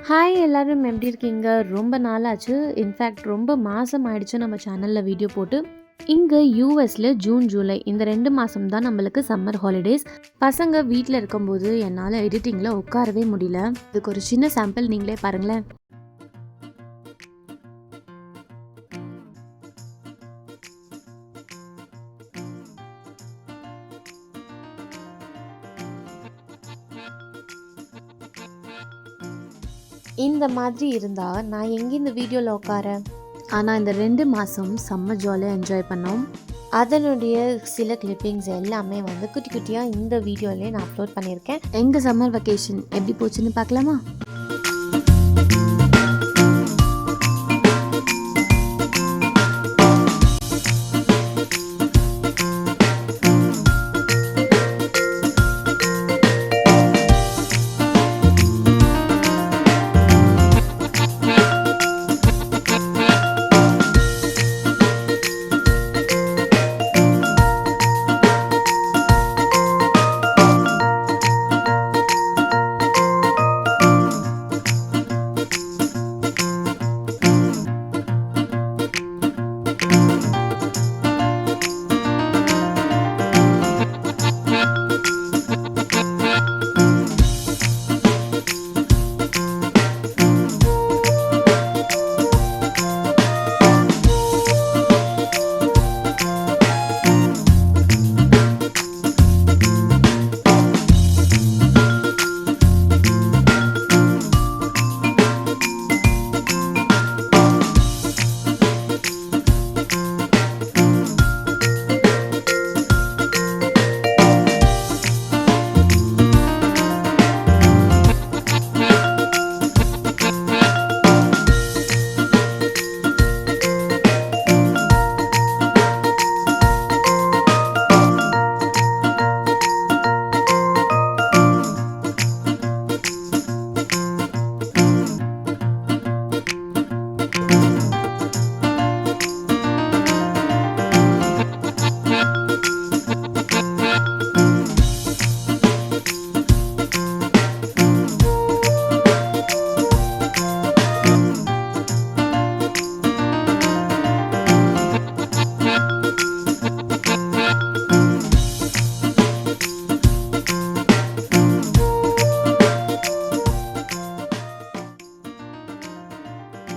Hi எல்லாரும் எப்படி இருக்கீங்க? ரொம்ப நாளாச்சு. இன்ஃபேக்ட் ரொம்ப மாதம் ஆயிடுச்சு நம்ம சேனலில் வீடியோ போட்டு. இங்கே யூஎஸில் ஜூன் ஜூலை இந்த 2 மாதம் தான் நம்மளுக்கு சம்மர் ஹாலிடேஸ். பசங்க வீட்டில் இருக்கும்போது என்னால் எடிட்டிங்கில் உட்காரவே முடியல. இதுக்கு ஒரு சின்ன சாம்பிள் நீங்களே பாருங்களேன். இந்த மாதிரி இருந்தால் நான் எங்கே இந்த வீடியோவில் உட்கார. ஆனால் இந்த 2 மாதம் செம்ம ஜாலியாக என்ஜாய் பண்ணோம். அதனுடைய சில கிளிப்பிங்ஸ் எல்லாமே குட்டி குட்டியாக இந்த வீடியோவிலே நான் அப்லோட் பண்ணியிருக்கேன். எங்கள் சம்மர் வெக்கேஷன் எப்படி போச்சுன்னு பார்க்கலாமா?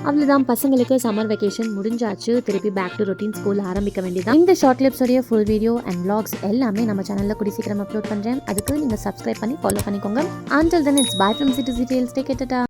அவ்வளோதான், பசங்களுக்கு சம்மர் வெக்கேஷன் முடிஞ்சாச்சு. திருப்பி பேக் டு ரொட்டீன் ஸ்கூல் ஆரம்பிக்க வேண்டியதான். இந்த ஷார்ட் கிளிப்ஸோடைய ஃபுல் வீடியோ அண்ட் vlogs எல்லாமே நம்ம சேனலில் கூடி சீக்கிரம் அப்லோட் பண்ணுறேன். அதுக்கு நீங்கள் சப்ஸ்கிரைப் பண்ணி ஃபாலோ பண்ணிக்கோங்க. Until then, it's bye from City Details. Take it, tata.